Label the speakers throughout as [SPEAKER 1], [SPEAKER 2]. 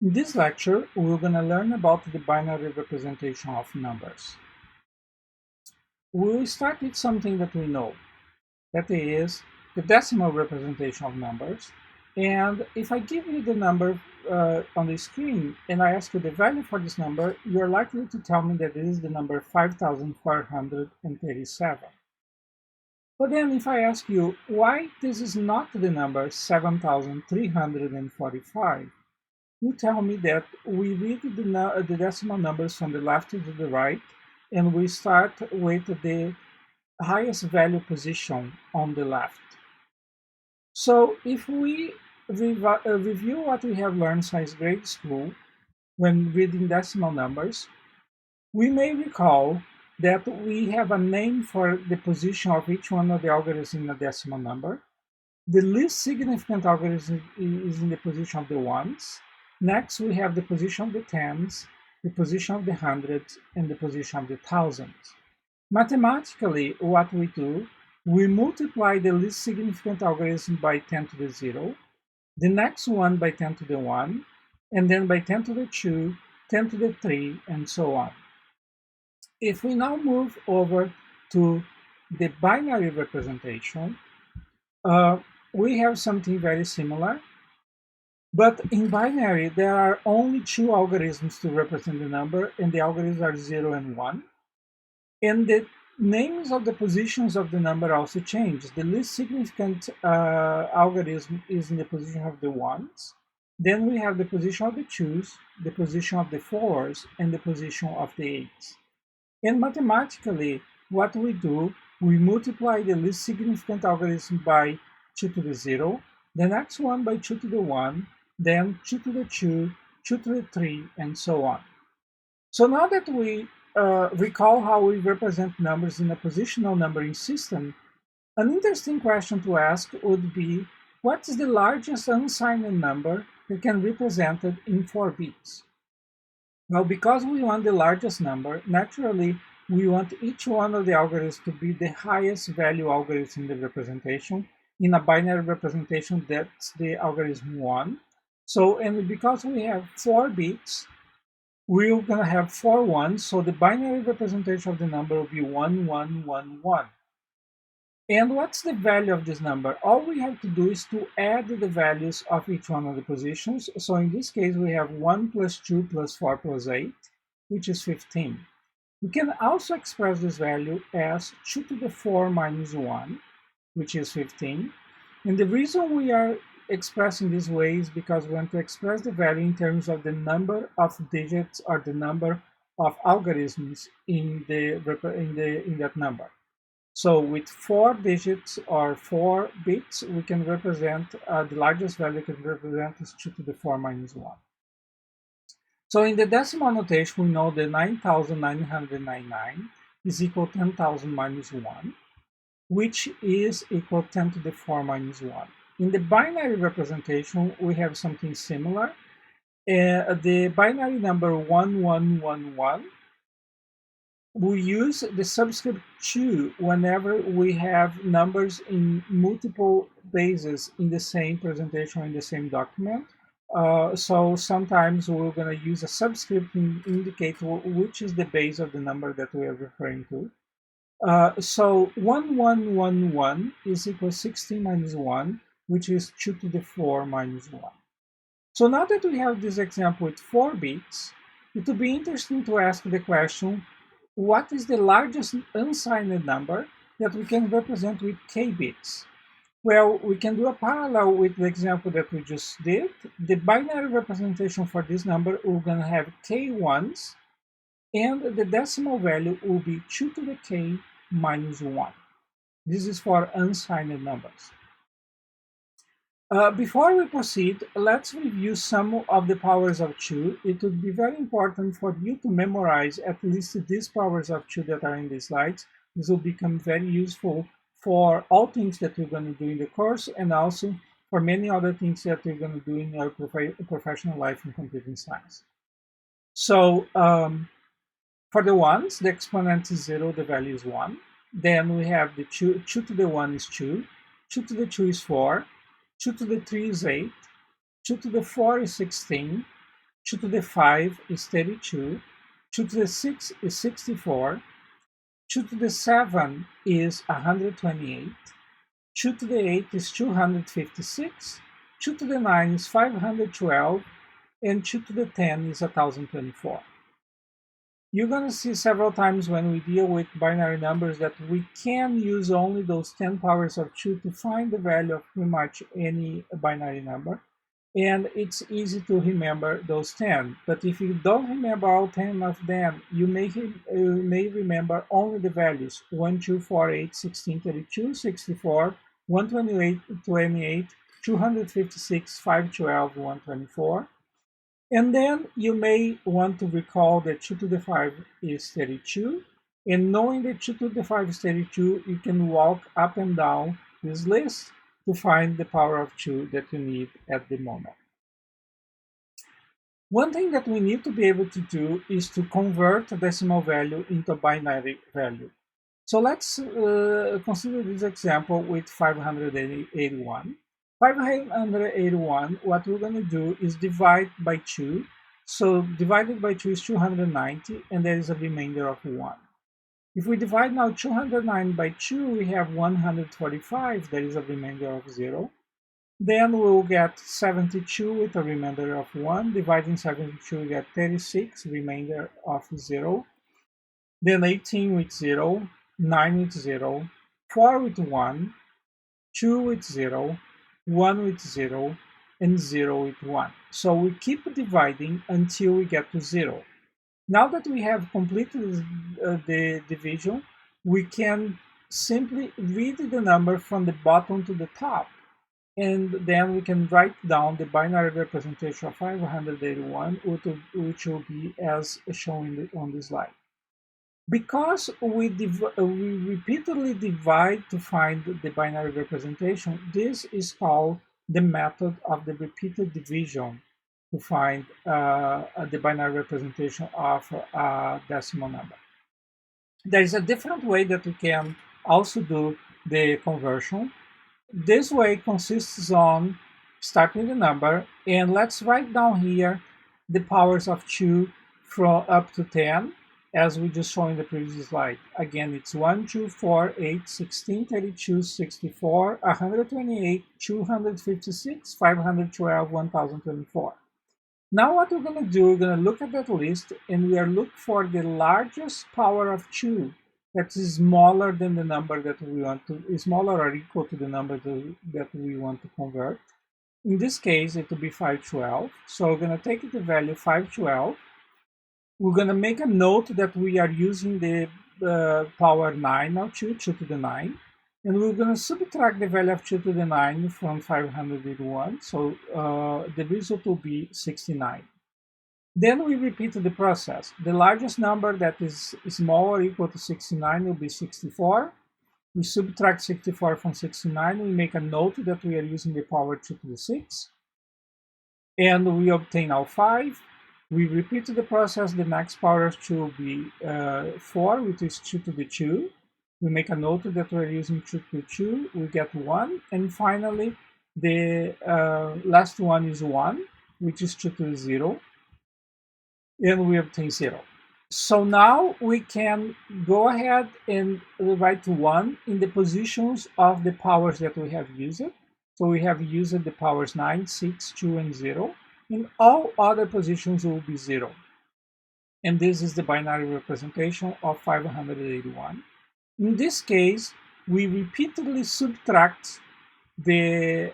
[SPEAKER 1] In this lecture, we're going to learn about the binary representation of numbers. We'll start with something that we know, that is the decimal representation of numbers. And if I give you the number on the screen and I ask you the value for this number, you're likely to tell me that it is the number 5,437. But then if I ask you why this is not the number 7,345, you tell me that we read the decimal numbers from the left to the right, and we start with the highest value position on the left. So if we review what we have learned since grade school when reading decimal numbers, we may recall that we have a name for the position of each one of the algorithms in a decimal number. The least significant algorithm is in the position of the ones. Next, we have the position of the tens, the position of the hundreds, and the position of the thousands. Mathematically, what we do, we multiply the least significant algorithm by 10 to the 0, the next one by 10 to the 1, and then by 10 to the 2, 10 to the 3, and so on. If we now move over to the binary representation, we have something very similar, but in binary there are only two algorithms to represent the number, and the algorithms are 0 and 1, and the names of the positions of the number also change. The least significant algorithm is in the position of the ones, then we have the position of the twos, the position of the fours, and the position of the eights. And mathematically, what we do, we multiply the least significant algorithm by 2 to the 0, the next one by 2 to the 1, then 2 to the 2, 2 to the 3, and so on. So now that we recall how we represent numbers in a positional numbering system, an interesting question to ask would be, what is the largest unsigned number that can be represented in 4 bits? Now, because we want the largest number, naturally, we want each one of the algorithms to be the highest value algorithm in the representation. In a binary representation, that's the algorithm 1. So, and because we have 4 bits, we're going to have 4 ones, so the binary representation of the number will be 1, 1, 1, 1. And what's the value of this number? All we have to do is to add the values of each one of the positions. So in this case, we have 1 plus 2 plus 4 plus 8, which is 15. We can also express this value as 2 to the 4 minus 1, which is 15. And the reason we are expressing this way is because we want to express the value in terms of the number of digits or the number of algorithms in that number. So with 4 digits or 4 bits, we can represent the largest value we can represent is 2 to the 4 minus 1. So in the decimal notation, we know that 9,999 is equal to 10,000 minus 1, which is equal to 10 to the 4 minus 1. In the binary representation, we have something similar. The binary number 1111, we use the subscript 2 whenever we have numbers in multiple bases in the same presentation, in the same document. So sometimes we're going to use a subscript to indicate which is the base of the number that we are referring to. So 1111 is equal to 16 minus 1, which is 2 to the 4 minus 1. So now that we have this example with 4 bits, it would be interesting to ask the question, what is the largest unsigned number that we can represent with k bits? Well, we can do a parallel with the example that we just did. The binary representation for this number, we're going to have k ones, and the decimal value will be 2 to the k minus 1. This is for unsigned numbers. Before we proceed, let's review some of the powers of 2. It would be very important for you to memorize at least these powers of 2 that are in the slides. This will become very useful for all things that we're going to do in the course, and also for many other things that we're going to do in our professional life in computing science. So for the ones, the exponent is 0, the value is 1. Then we have the 2 to the 1 is 2, 2 to the 2 is 4, 2 to the 3 is 8, 2 to the 4 is 16, 2 to the 5 is 32, 2 to the 6 is 64, 2 to the 7 is 128, 2 to the 8 is 256, 2 to the 9 is 512, and 2 to the 10 is 1024. You're going to see several times when we deal with binary numbers that we can use only those 10 powers of 2 to find the value of pretty much any binary number. And it's easy to remember those 10. But if you don't remember all 10 of them, you may remember only the values 1, 2, 4, 8, 16, 32, 64, 128, 28, 256, 512, 124. And then you may want to recall that 2 to the 5 is 32. And knowing that 2 to the 5 is 32, you can walk up and down this list to find the power of 2 that you need at the moment. One thing that we need to be able to do is to convert a decimal value into a binary value. So let's consider this example with 581. 581, what we're going to do is divide by 2. So divided by 2 is 290, and there is a remainder of 1. If we divide now 209 by 2, we have 145, there is a remainder of 0. Then we'll get 72 with a remainder of 1. Dividing 72, we get 36, remainder of 0. Then 18 with 0, 9 with 0, 4 with 1, 2 with 0, 1 with 0, and 0 with 1. So we keep dividing until we get to 0. Now that we have completed the division, we can simply read the number from the bottom to the top. And then we can write down the binary representation of 581, which will be as shown on the slide. Because we repeatedly divide to find the binary representation, this is called the method of the repeated division to find the binary representation of a decimal number. There is a different way that we can also do the conversion. This way consists on starting the number, and let's write down here the powers of 2 from up to 10, as we just saw in the previous slide. Again, it's 1, 2, 4, 8, 16, 32, 64, 128, 256, 512, 1024. Now what we're going to do, we're going to look at that list, and we are looking for the largest power of 2 that is smaller than the number that we want to, is smaller or equal to the number that we want to convert. In this case, it will be 512. So we're going to take the value 512. We're going to make a note that we are using the power 9 of 2 to the 9. And we're going to subtract the value of 2 to the 9 from 581. So the result will be 69. Then we repeat the process. The largest number that is small or equal to 69 will be 64. We subtract 64 from 69. We make a note that we are using the power 2 to the 6. And we obtain now 5. We repeat the process. The next power of 2 will be 4, which is 2 to the 2. We make a note that we're using 2 to the 2. We get 1. And finally, the last one is 1, which is 2 to the 0. And we obtain 0. So now we can go ahead and write 1 in the positions of the powers that we have used. So we have used the powers 9, 6, 2, and 0. In all other positions will be 0. And this is the binary representation of 581. In this case, we repeatedly subtract the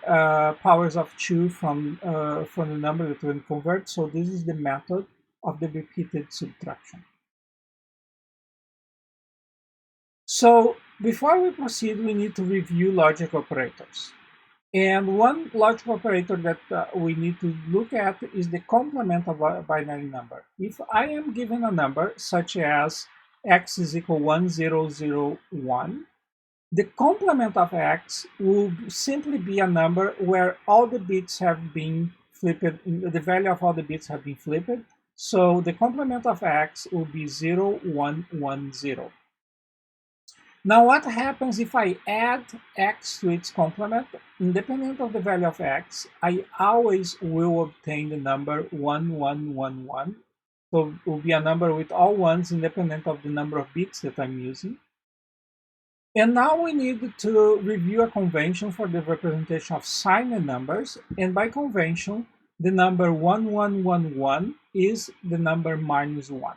[SPEAKER 1] powers of 2 from the number that we convert. So this is the method of the repeated subtraction. So before we proceed, we need to review logic operators. And one logic operator that we need to look at is the complement of a binary number. If I am given a number such as x is equal 1001, the complement of x will simply be a number where all the bits have been flipped, the value of all the bits have been flipped. So the complement of x will be 0, 1, 1, 0. Now what happens if I add x to its complement? Independent of the value of x, I always will obtain the number 1111. So it will be a number with all ones independent of the number of bits that I'm using. And now we need to review a convention for the representation of signed numbers. And by convention, the number 1111 is the number minus 1.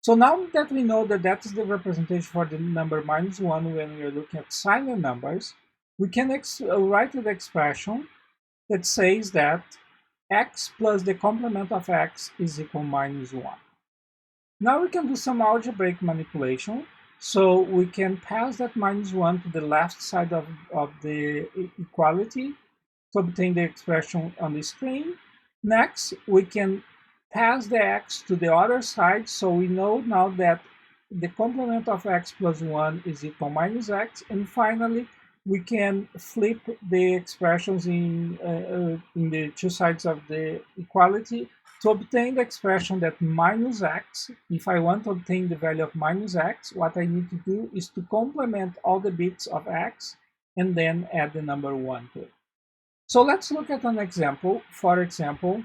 [SPEAKER 1] So now that we know that that is the representation for the number minus 1 when we are looking at signed numbers, we can write the expression that says that x plus the complement of x is equal minus 1. Now we can do some algebraic manipulation. So we can pass that minus 1 to the left side of the equality to obtain the expression on the screen. Next, we can pass the x to the other side, so we know now that the complement of x plus 1 is equal minus x. And finally, we can flip the expressions in the two sides of the equality to obtain the expression that minus x. If I want to obtain the value of minus x, what I need to do is to complement all the bits of x and then add the number 1 to it. So let's look at an example. For example,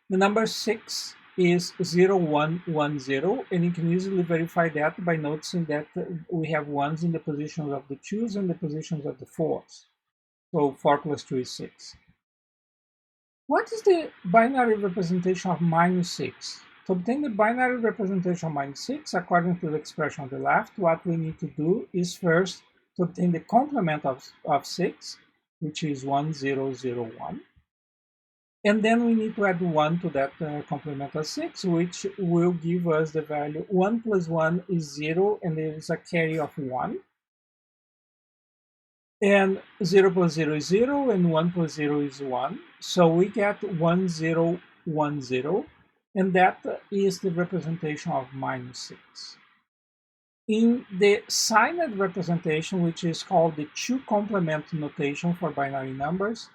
[SPEAKER 1] the number 6 is 0110, and you can easily verify that by noticing that we have ones in the positions of the 2s and the positions of the 4s. So 4 plus 2 is 6. What is the binary representation of minus 6? To obtain the binary representation of minus 6, according to the expression on the left, what we need to do is first to obtain the complement of 6, which is 1001. And then we need to add 1 to that complement of 6, which will give us the value 1 plus 1 is 0, and there is a carry of 1. And 0 plus 0 is 0, and 1 plus 0 is 1. So we get 1010, and that is the representation of minus 6. In the signed representation, which is called the two-complement notation for binary numbers,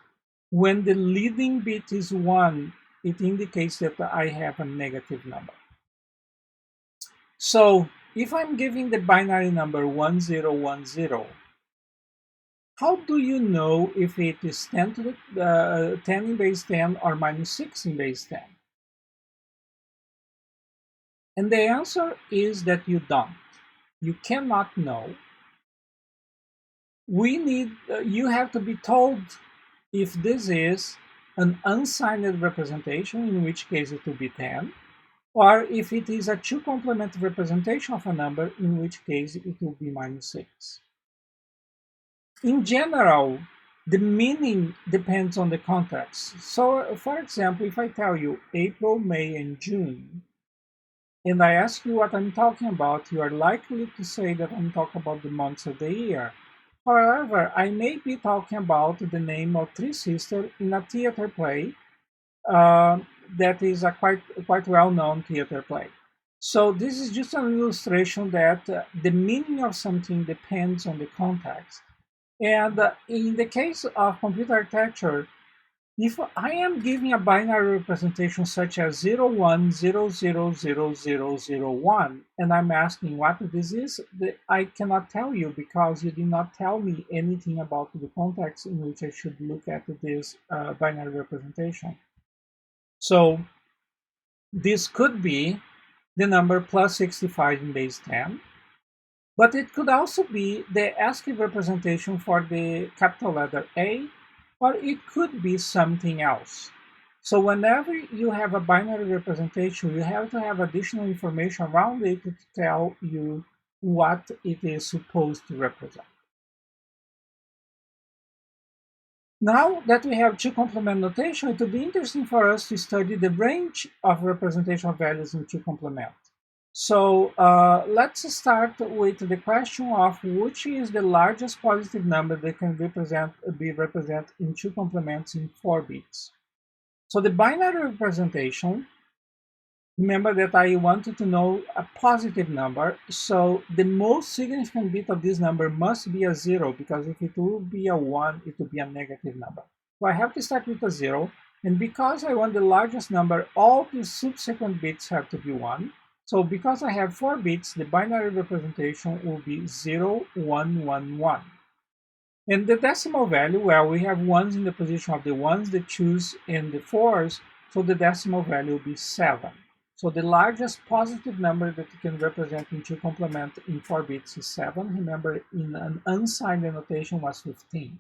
[SPEAKER 1] when the leading bit is 1, it indicates that I have a negative number. So if I'm giving the binary number 1010, how do you know if it is 10 to the 10 in base 10 or minus 6 in base 10? And the answer is that you don't. You cannot know. You have to be told if this is an unsigned representation, in which case it will be 10, or if it is a two-complement representation of a number, in which case it will be minus 6. In general, the meaning depends on the context. So, for example, if I tell you April, May, and June, and I ask you what I'm talking about, you are likely to say that I'm talking about the months of the year. However, I may be talking about the name of three sisters in a theater play that is a quite well-known theater play. So this is just an illustration that the meaning of something depends on the context. And in the case of computer architecture, if I am giving a binary representation such as 01000001, and I'm asking what this is, I cannot tell you because you did not tell me anything about the context in which I should look at this binary representation. So this could be the number plus 65 in base 10, but it could also be the ASCII representation for the capital letter A, or it could be something else. So whenever you have a binary representation, you have to have additional information around it to tell you what it is supposed to represent. Now that we have two-complement notation, it would be interesting for us to study the range of representation of values in two-complement. So let's start with the question of which is the largest positive number that can be represented in two complements in 4 bits. So the binary representation, remember that I wanted to know a positive number, so the most significant bit of this number must be a 0, because if it will be a 1, it will be a negative number. So I have to start with a 0, and because I want the largest number, all the subsequent bits have to be 1. So because I have 4 bits, the binary representation will be 0, 1, 1, 1. And the decimal value, well, we have ones in the position of the ones, the twos, and the fours, so the decimal value will be 7. So the largest positive number that you can represent in 2 complement in 4 bits is 7. Remember, in an unsigned notation was 15.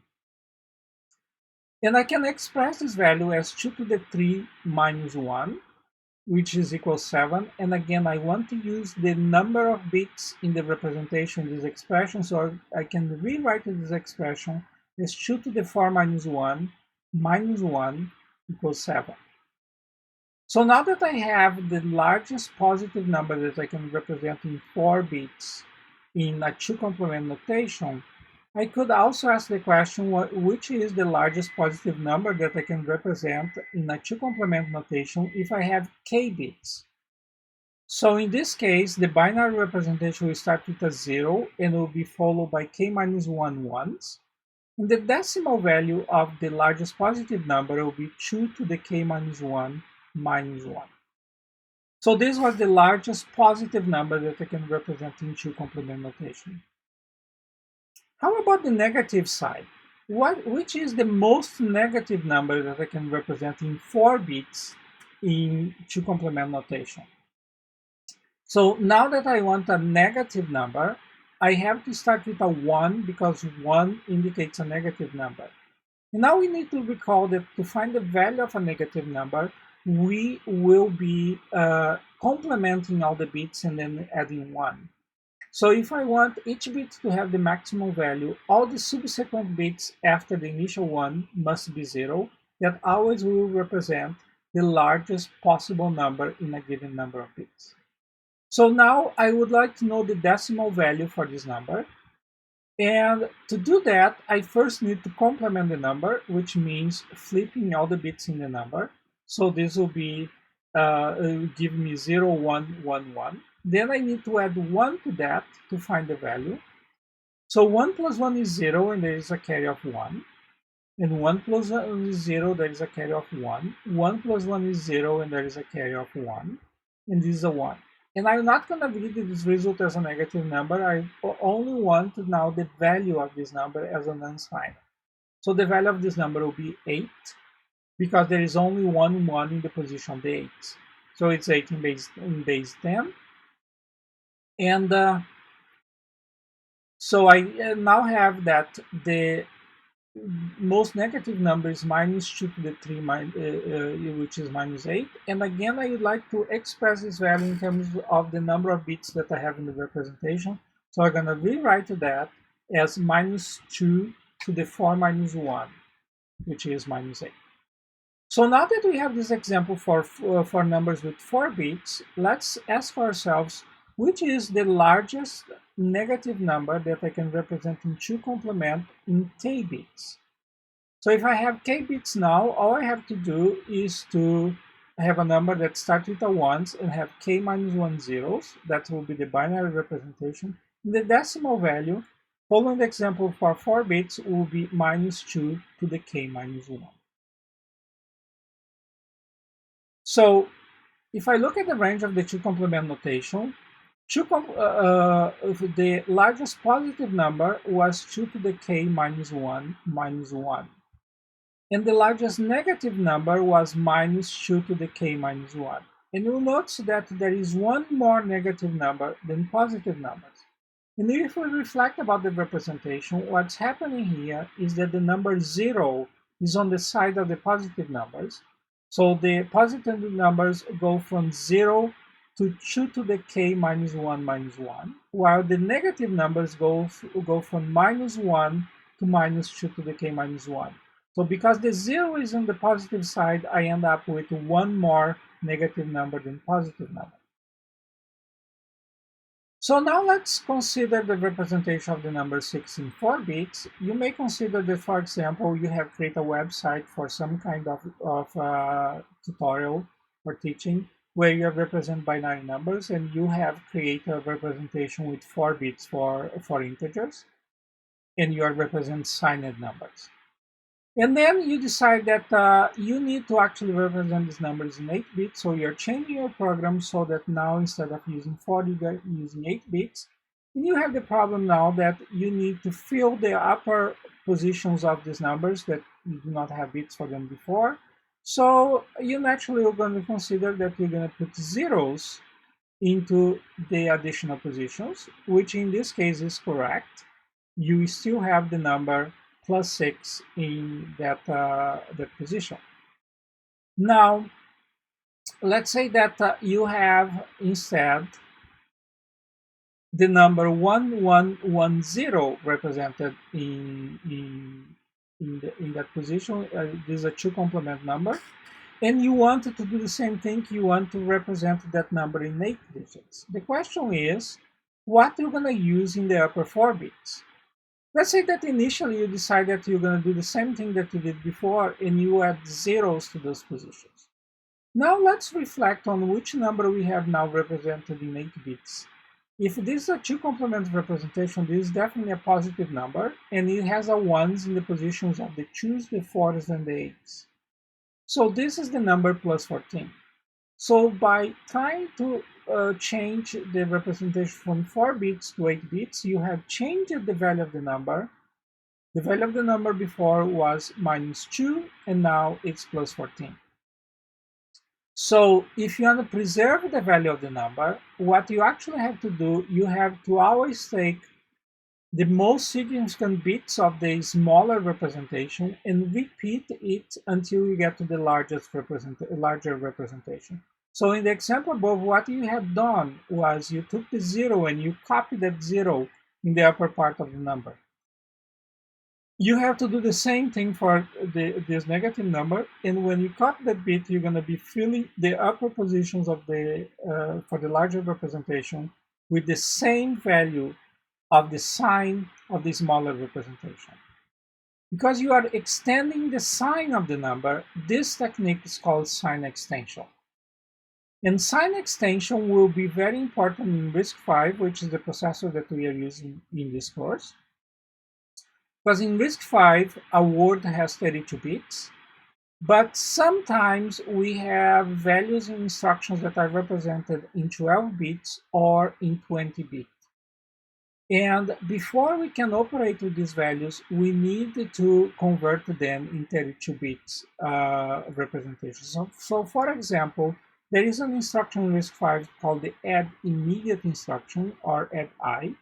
[SPEAKER 1] And I can express this value as 2 to the 3 minus 1, which is equal 7. And again, I want to use the number of bits in the representation of this expression, so I can rewrite this expression as 2 to the 4 minus 1 equals 7. So now that I have the largest positive number that I can represent in 4 bits in a 2 complement notation, I could also ask the question, which is the largest positive number that I can represent in a 2 complement notation if I have k bits. So in this case, the binary representation will start with a 0 and will be followed by k minus 1 ones. And the decimal value of the largest positive number will be 2 to the k minus 1 minus 1. So this was the largest positive number that I can represent in 2 complement notation. How about the negative side? Which is the most negative number that I can represent in 4 bits in 2 complement notation? So now that I want a negative number, I have to start with a 1 because 1 indicates a negative number. And now we need to recall that to find the value of a negative number, we will be complementing all the bits and then adding 1. So if I want each bit to have the maximum value, all the subsequent bits after the initial one must be 0. That always will represent the largest possible number in a given number of bits. So now I would like to know the decimal value for this number. And to do that, I first need to complement the number, which means flipping all the bits in the number. So this will be give me 0, 1, 1, 1. Then I need to add 1 to that to find the value. So 1 plus 1 is 0, and there is a carry of 1. And 1 plus 1 is 0, there is a carry of 1. 1 plus 1 is 0, and there is a carry of 1. And this is a 1. And I'm not going to read this result as a negative number. I only want now the value of this number as an unsigned. So the value of this number will be 8, because there is only 1 1 in the position of the 8. So it's 8 in base 10. And so I now have that the most negative number is minus 2 to the 3, which is minus 8. And again, I would like to express this value in terms of the number of bits that I have in the representation. So I'm going to rewrite that as minus 2 to the 4 minus 1, which is minus 8. So now that we have this example for numbers with 4 bits, let's ask ourselves, which is the largest negative number that I can represent in 2 complement in k bits. So if I have k bits now, all I have to do is to have a number that starts with a 1s and have k minus 1 zeros. That will be the binary representation. And the decimal value, following the example for 4 bits, will be minus 2 to the k minus 1. So if I look at the range of the 2 complement notation, the largest positive number was 2 to the k minus 1 minus 1. And the largest negative number was minus 2 to the k minus 1. And you'll notice that there is one more negative number than positive numbers. And if we reflect about the representation, what's happening here is that the number 0 is on the side of the positive numbers. So the positive numbers go from 0 to 2 to the k minus 1 minus 1, while the negative numbers go from minus 1 to minus 2 to the k minus 1. So because the 0 is on the positive side, I end up with one more negative number than positive number. So now let's consider the representation of the number 6 in 4 bits. You may consider that, for example, you have created a website for some kind of tutorial or teaching where you represent binary numbers, and you have created a representation with 4 bits for integers, and you represent signed numbers. And then you decide that you need to actually represent these numbers in 8 bits. So you're changing your program so that now instead of using 40, you're using 8 bits. And you have the problem now that you need to fill the upper positions of these numbers that you do not have bits for them before. So you naturally are going to consider that you're going to put zeros into the additional positions, which in this case is correct. You still have the number plus 6 in that position. Now, let's say that you have instead the number 1110 represented in that position. This is a two complement number. And you wanted to do the same thing. You want to represent that number in 8 digits. The question is, what you're going to use in the upper 4 bits? Let's say that initially you decide that you're going to do the same thing that you did before and you add zeros to those positions. Now let's reflect on which number we have now represented in 8 bits. If this is a two complement representation, this is definitely a positive number, and it has a ones in the positions of the 2s, the 4s, and the 8s. So this is the number plus 14. So by trying to change the representation from 4 bits to 8 bits, you have changed the value of the number. The value of the number before was minus 2, and now it's plus 14. So if you want to preserve the value of the number, what you actually have to do, you have to always take the most significant bits of the smaller representation and repeat it until you get to the larger representation. So in the example above, what you have done was you took the 0 and you copied that 0 in the upper part of the number. You have to do the same thing for this negative number, and when you copy that bit, you're going to be filling the upper positions of the for the larger representation with the same value of the sign of the smaller representation. Because you are extending the sign of the number, this technique is called sign extension. And sign extension will be very important in RISC-V, which is the processor that we are using in this course. Because in RISC-V, a word has 32 bits, but sometimes we have values in instructions that are represented in 12 bits or in 20 bits. And before we can operate with these values, we need to convert them in 32 bits representation. So for example, there is an instruction in RISC-V called the add immediate instruction, or add-I.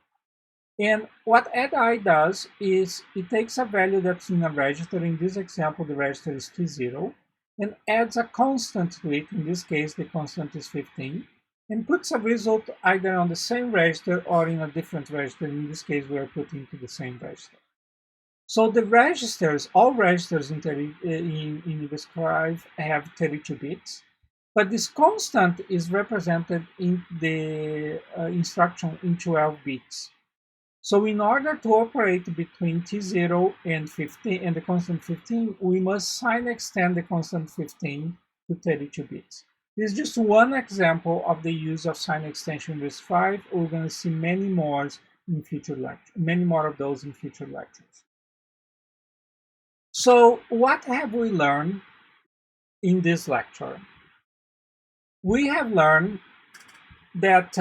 [SPEAKER 1] And what add-I does is it takes a value that's in a register. In this example, the register is T0, and adds a constant to it. In this case, the constant is 15. And puts a result either on the same register or in a different register. In this case, we are putting to the same register. So the registers, all registers in RISC-V have 32 bits, but this constant is represented in the instruction in 12 bits. So in order to operate between T0 and 15 and the constant 15, we must sign extend the constant 15 to 32 bits. This is just one example of the use of sign extension in RISC-V. We're going to see many more in future lectures, many more of those in future lectures. So what have we learned in this lecture? We have learned that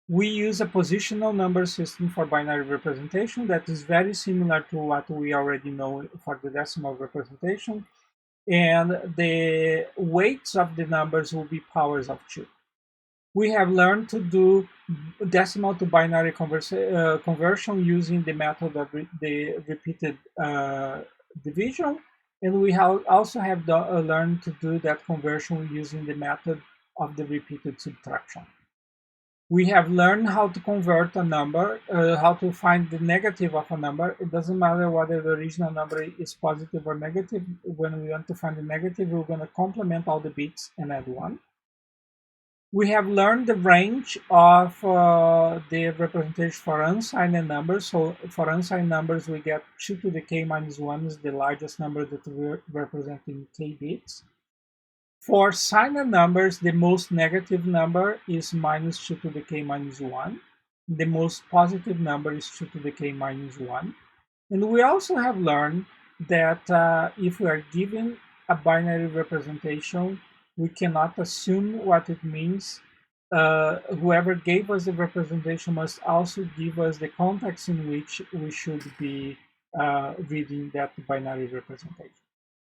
[SPEAKER 1] we use a positional number system for binary representation that is very similar to what we already know for the decimal representation. And the weights of the numbers will be powers of 2. We have learned to do decimal to binary conversion using the method of the repeated division, and we also have learned to do that conversion using the method of the repeated subtraction. We have learned how to convert a number, how to find the negative of a number. It doesn't matter whether the original number is positive or negative. When we want to find the negative, we're going to complement all the bits and add 1. We have learned the range of the representation for unsigned numbers. So for unsigned numbers, we get 2 to the k minus 1 is the largest number that we represent in k bits. For signed numbers, the most negative number is minus 2 to the k minus 1. The most positive number is 2 to the k minus 1. And we also have learned that if we are given a binary representation, we cannot assume what it means. Whoever gave us the representation must also give us the context in which we should be reading that binary representation.